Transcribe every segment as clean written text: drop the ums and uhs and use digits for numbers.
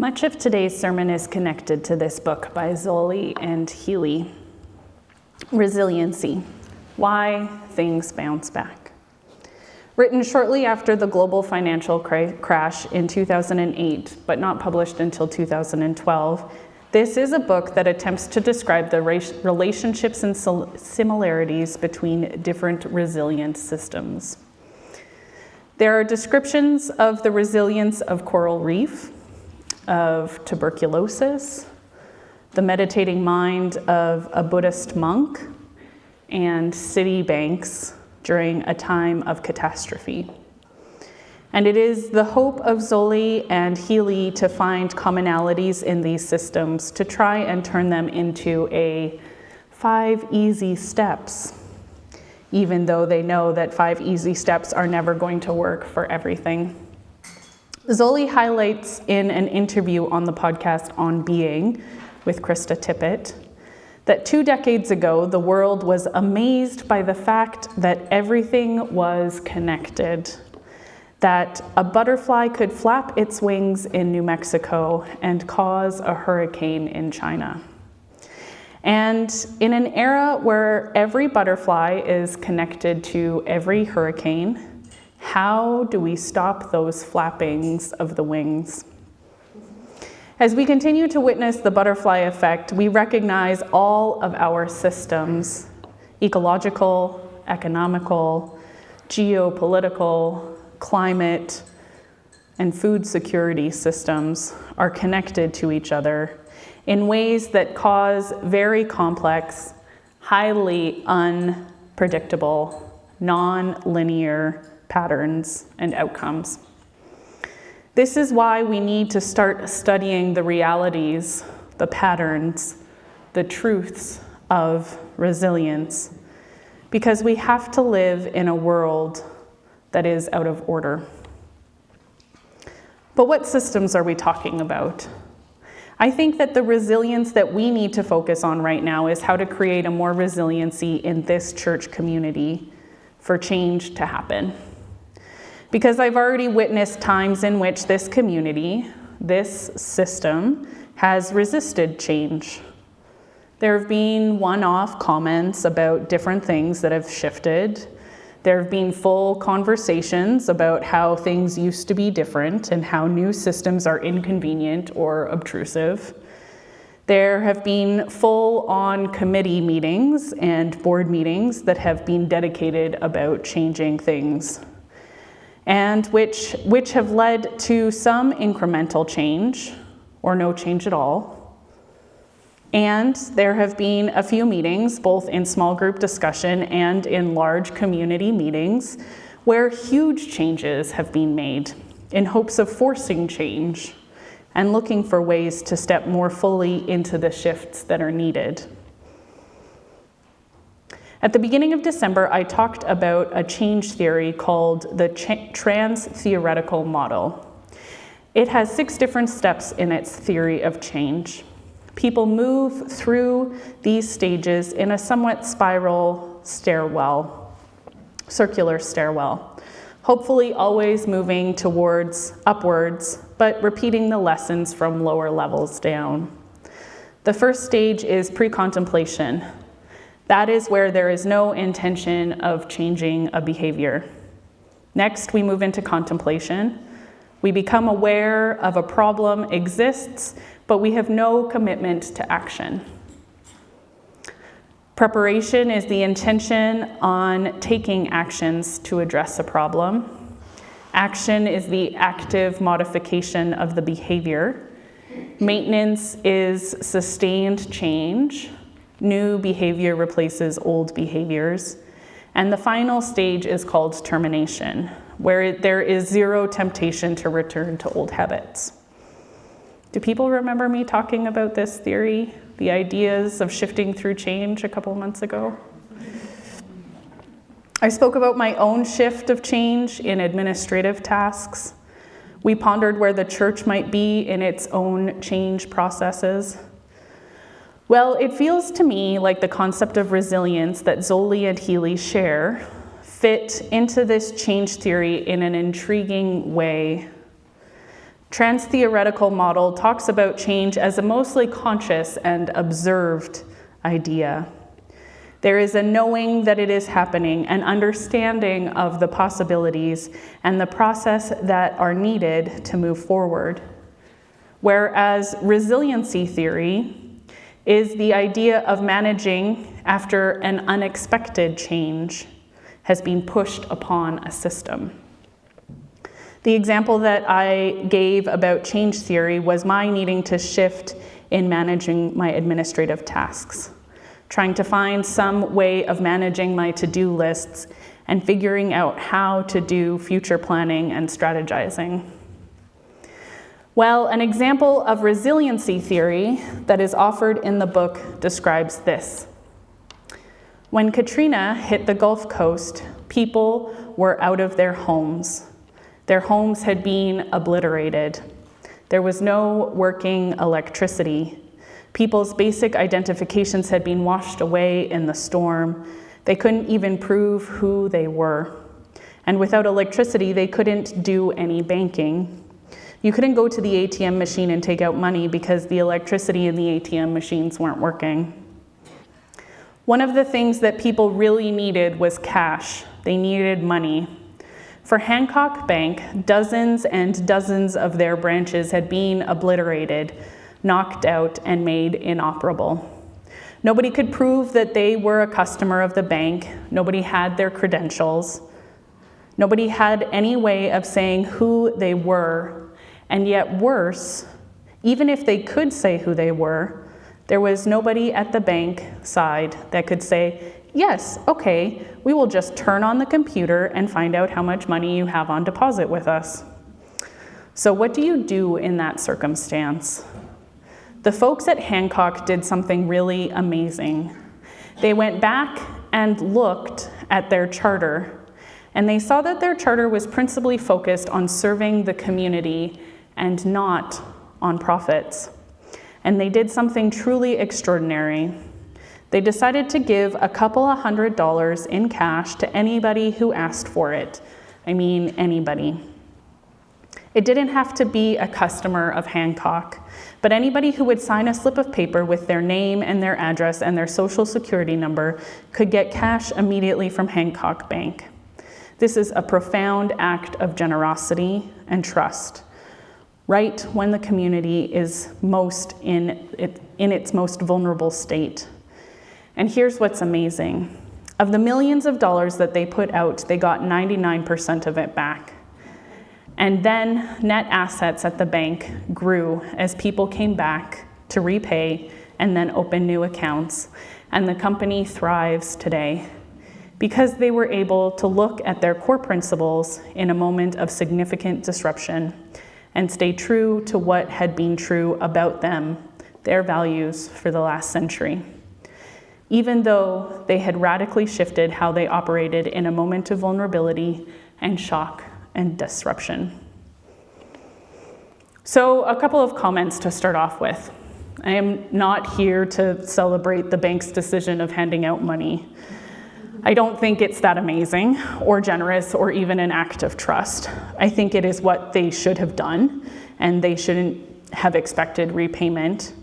Much of today's sermon is connected to this book by Zolli and Healy, Resiliency, Why Things Bounce Back. Written shortly after the global financial crash in 2008, but not published until 2012, this is a book that attempts to describe the relationships and similarities between different resilient systems. There are descriptions of the resilience of coral reef, of tuberculosis, the meditating mind of a Buddhist monk, and city banks during a time of catastrophe. And it is the hope of Zolli and Healy to find commonalities in these systems to try and turn them into 5 easy steps, even though they know that 5 easy steps are never going to work for everything. Zolli highlights in an interview on the podcast On Being with Krista Tippett that 2 decades ago, the world was amazed by the fact that everything was connected, that a butterfly could flap its wings in New Mexico and cause a hurricane in China. And in an era where every butterfly is connected to every hurricane, how do we stop those flappings of the wings? As we continue to witness the butterfly effect, we recognize all of our systems, ecological, economical, geopolitical, climate, and food security systems are connected to each other in ways that cause very complex, highly unpredictable, non-linear patterns and outcomes. This is why we need to start studying the realities, the patterns, the truths of resilience, because we have to live in a world that is out of order. But what systems are we talking about? I think that the resilience that we need to focus on right now is how to create a more resiliency in this church community for change to happen. Because I've already witnessed times in which this community, this system, has resisted change. There have been one-off comments about different things that have shifted. There have been full conversations about how things used to be different and how new systems are inconvenient or obtrusive. There have been full-on committee meetings and board meetings that have been dedicated about changing things, and which have led to some incremental change or no change at all. And there have been a few meetings, both in small group discussion and in large community meetings, where huge changes have been made in hopes of forcing change and looking for ways to step more fully into the shifts that are needed. At the beginning of December, I talked about a change theory called the trans-theoretical model. It has 6 different steps in its theory of change. People move through these stages in a somewhat spiral stairwell, circular stairwell, hopefully always moving towards upwards, but repeating the lessons from lower levels down. The first stage is pre-contemplation. That is where there is no intention of changing a behavior. Next, we move into contemplation. We become aware of a problem exists, but we have no commitment to action. Preparation is the intention on taking actions to address a problem. Action is the active modification of the behavior. Maintenance is sustained change. New behavior replaces old behaviors. And the final stage is called termination, where there is zero temptation to return to old habits. Do people remember me talking about this theory, the ideas of shifting through change a couple months ago? I spoke about my own shift of change in administrative tasks. We pondered where the church might be in its own change processes. Well, it feels to me like the concept of resilience that Zolli and Healy share fit into this change theory in an intriguing way. Trans-theoretical model talks about change as a mostly conscious and observed idea. There is a knowing that it is happening, an understanding of the possibilities and the process that are needed to move forward. Whereas resiliency theory is the idea of managing after an unexpected change has been pushed upon a system. The example that I gave about change theory was my needing to shift in managing my administrative tasks, trying to find some way of managing my to-do lists and figuring out how to do future planning and strategizing. Well, an example of resiliency theory that is offered in the book describes this. When Katrina hit the Gulf Coast, people were out of their homes. Their homes had been obliterated. There was no working electricity. People's basic identifications had been washed away in the storm. They couldn't even prove who they were. And without electricity, they couldn't do any banking. You couldn't go to the ATM machine and take out money because the electricity in the ATM machines weren't working. One of the things that people really needed was cash. They needed money. For Hancock Bank, dozens and dozens of their branches had been obliterated, knocked out, and made inoperable. Nobody could prove that they were a customer of the bank. Nobody had their credentials. Nobody had any way of saying who they were. And yet worse, even if they could say who they were, there was nobody at the bank side that could say, yes, okay, we will just turn on the computer and find out how much money you have on deposit with us. So what do you do in that circumstance? The folks at Hancock did something really amazing. They went back and looked at their charter, and they saw that their charter was principally focused on serving the community and not on profits. And they did something truly extraordinary. They decided to give a couple of $100 in cash to anybody who asked for it. I mean, anybody. It didn't have to be a customer of Hancock, but anybody who would sign a slip of paper with their name and their address and their social security number could get cash immediately from Hancock Bank. This is a profound act of generosity and trust, right when the community is most in its most vulnerable state. And here's what's amazing. Of the millions of dollars that they put out, they got 99% of it back. And then net assets at the bank grew as people came back to repay and then open new accounts. And the company thrives today because they were able to look at their core principles in a moment of significant disruption and stay true to what had been true about them, their values for the last century. Even though they had radically shifted how they operated in a moment of vulnerability and shock and disruption. So a couple of comments to start off with. I am not here to celebrate the bank's decision of handing out money. I don't think it's that amazing or generous or even an act of trust. I think it is what they should have done, and they shouldn't have expected repayment.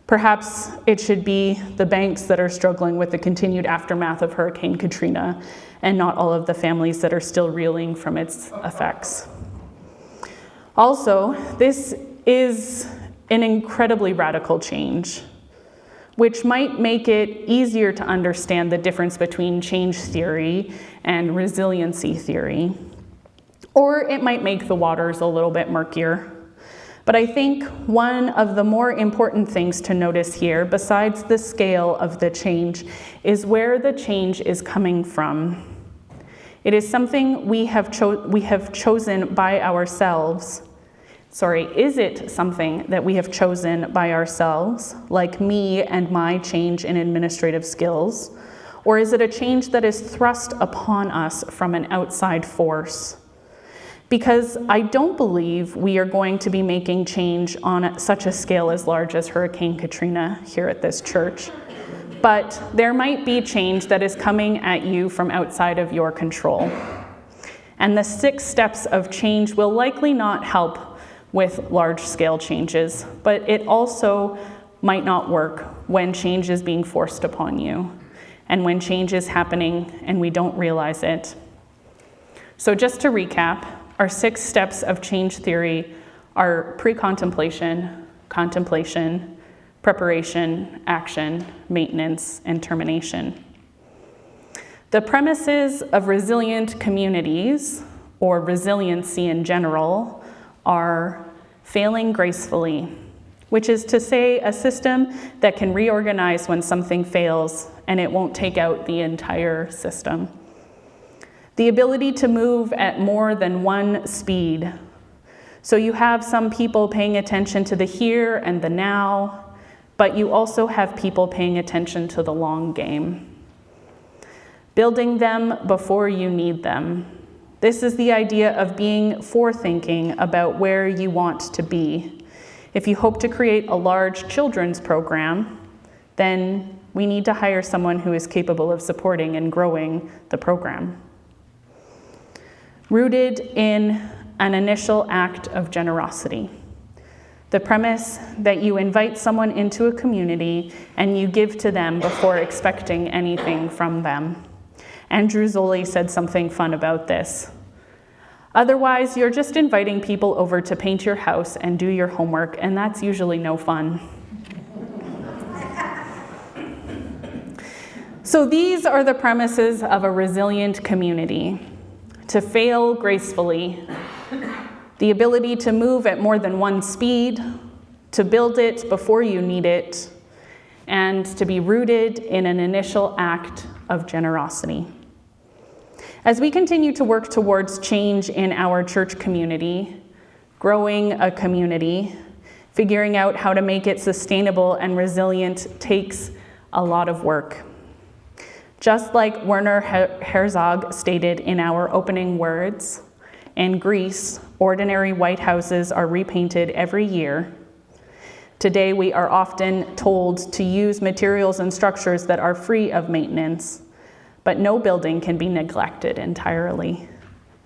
Perhaps it should be the banks that are struggling with the continued aftermath of Hurricane Katrina and not all of the families that are still reeling from its effects. Also, this is an incredibly radical change, which might make it easier to understand the difference between change theory and resiliency theory, or it might make the waters a little bit murkier. But I think one of the more important things to notice here, besides the scale of the change, is where the change is coming from. It is something we have chosen by ourselves. Is it something that we have chosen by ourselves, like me and my change in administrative skills? Or is it a change that is thrust upon us from an outside force? Because I don't believe we are going to be making change on such a scale as large as Hurricane Katrina here at this church. But there might be change that is coming at you from outside of your control. And the 6 steps of change will likely not help with large-scale changes, but it also might not work when change is being forced upon you and when change is happening and we don't realize it. So just to recap, our 6 steps of change theory are pre-contemplation, contemplation, preparation, action, maintenance, and termination. The premises of resilient communities, or resiliency in general, are failing gracefully, which is to say a system that can reorganize when something fails and it won't take out the entire system. The ability to move at more than one speed. So you have some people paying attention to the here and the now, but you also have people paying attention to the long game. Building them before you need them. This is the idea of being forethinking about where you want to be. If you hope to create a large children's program, then we need to hire someone who is capable of supporting and growing the program. Rooted in an initial act of generosity. The premise that you invite someone into a community and you give to them before expecting anything from them. Andrew Zolli said something fun about this. Otherwise, you're just inviting people over to paint your house and do your homework, and that's usually no fun. So these are the premises of a resilient community. To fail gracefully, the ability to move at more than one speed, to build it before you need it, and to be rooted in an initial act of generosity. As we continue to work towards change in our church community, growing a community, figuring out how to make it sustainable and resilient takes a lot of work. Just like Werner Herzog stated in our opening words, in Greece, ordinary white houses are repainted every year. Today, we are often told to use materials and structures that are free of maintenance, but no building can be neglected entirely.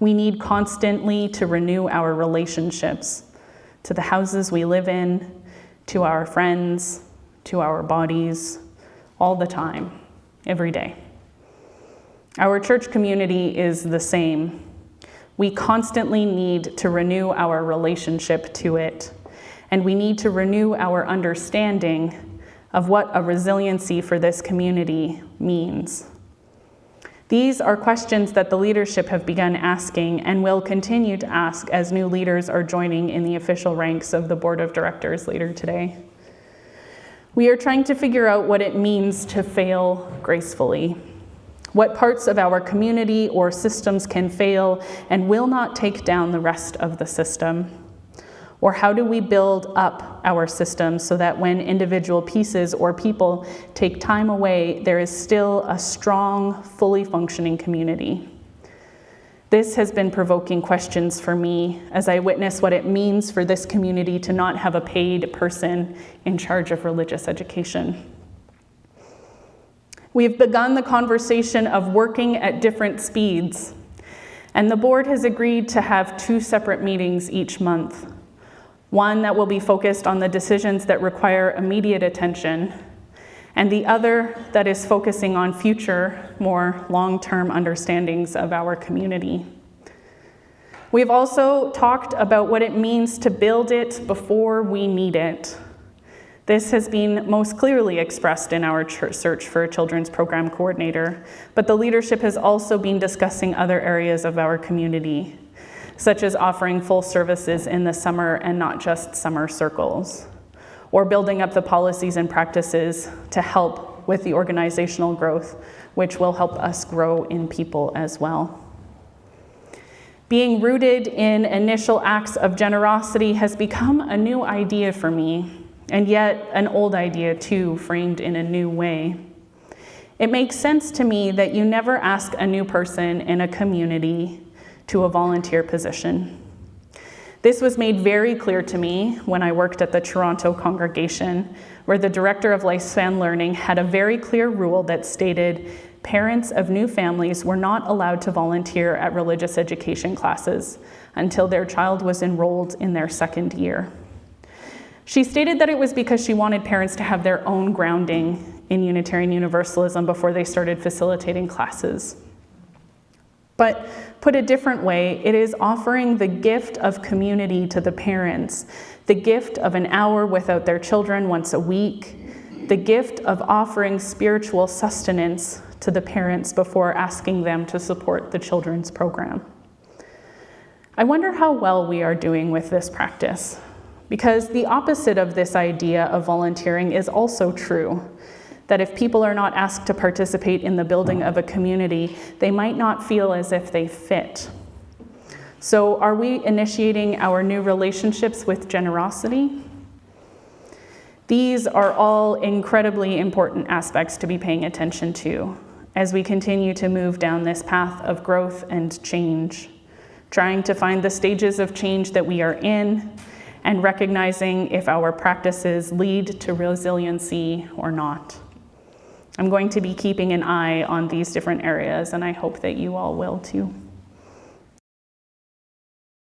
We need constantly to renew our relationships to the houses we live in, to our friends, to our bodies, all the time, every day. Our church community is the same. We constantly need to renew our relationship to it, and we need to renew our understanding of what a resiliency for this community means. These are questions that the leadership have begun asking and will continue to ask as new leaders are joining in the official ranks of the board of directors later today. We are trying to figure out what it means to fail gracefully. What parts of our community or systems can fail and will not take down the rest of the system? Or how do we build up our system so that when individual pieces or people take time away, there is still a strong, fully functioning community? This has been provoking questions for me as I witness what it means for this community to not have a paid person in charge of religious education. We've begun the conversation of working at different speeds, and the board has agreed to have 2 separate meetings each month. One that will be focused on the decisions that require immediate attention, and the other that is focusing on future, more long-term understandings of our community. We've also talked about what it means to build it before we need it. This has been most clearly expressed in our search for a children's program coordinator, but the leadership has also been discussing other areas of our community, such as offering full services in the summer and not just summer circles, or building up the policies and practices to help with the organizational growth, which will help us grow in people as well. Being rooted in initial acts of generosity has become a new idea for me, and yet an old idea too, framed in a new way. It makes sense to me that you never ask a new person in a community to a volunteer position. This was made very clear to me when I worked at the Toronto congregation, where the director of lifespan learning had a very clear rule that stated, parents of new families were not allowed to volunteer at religious education classes until their child was enrolled in their second year. She stated that it was because she wanted parents to have their own grounding in Unitarian Universalism before they started facilitating classes. But put a different way, it is offering the gift of community to the parents, the gift of an hour without their children once a week, the gift of offering spiritual sustenance to the parents before asking them to support the children's program. I wonder how well we are doing with this practice, because the opposite of this idea of volunteering is also true, that if people are not asked to participate in the building of a community, they might not feel as if they fit. So are we initiating our new relationships with generosity? These are all incredibly important aspects to be paying attention to as we continue to move down this path of growth and change, trying to find the stages of change that we are in and recognizing if our practices lead to resiliency or not. I'm going to be keeping an eye on these different areas, and I hope that you all will too.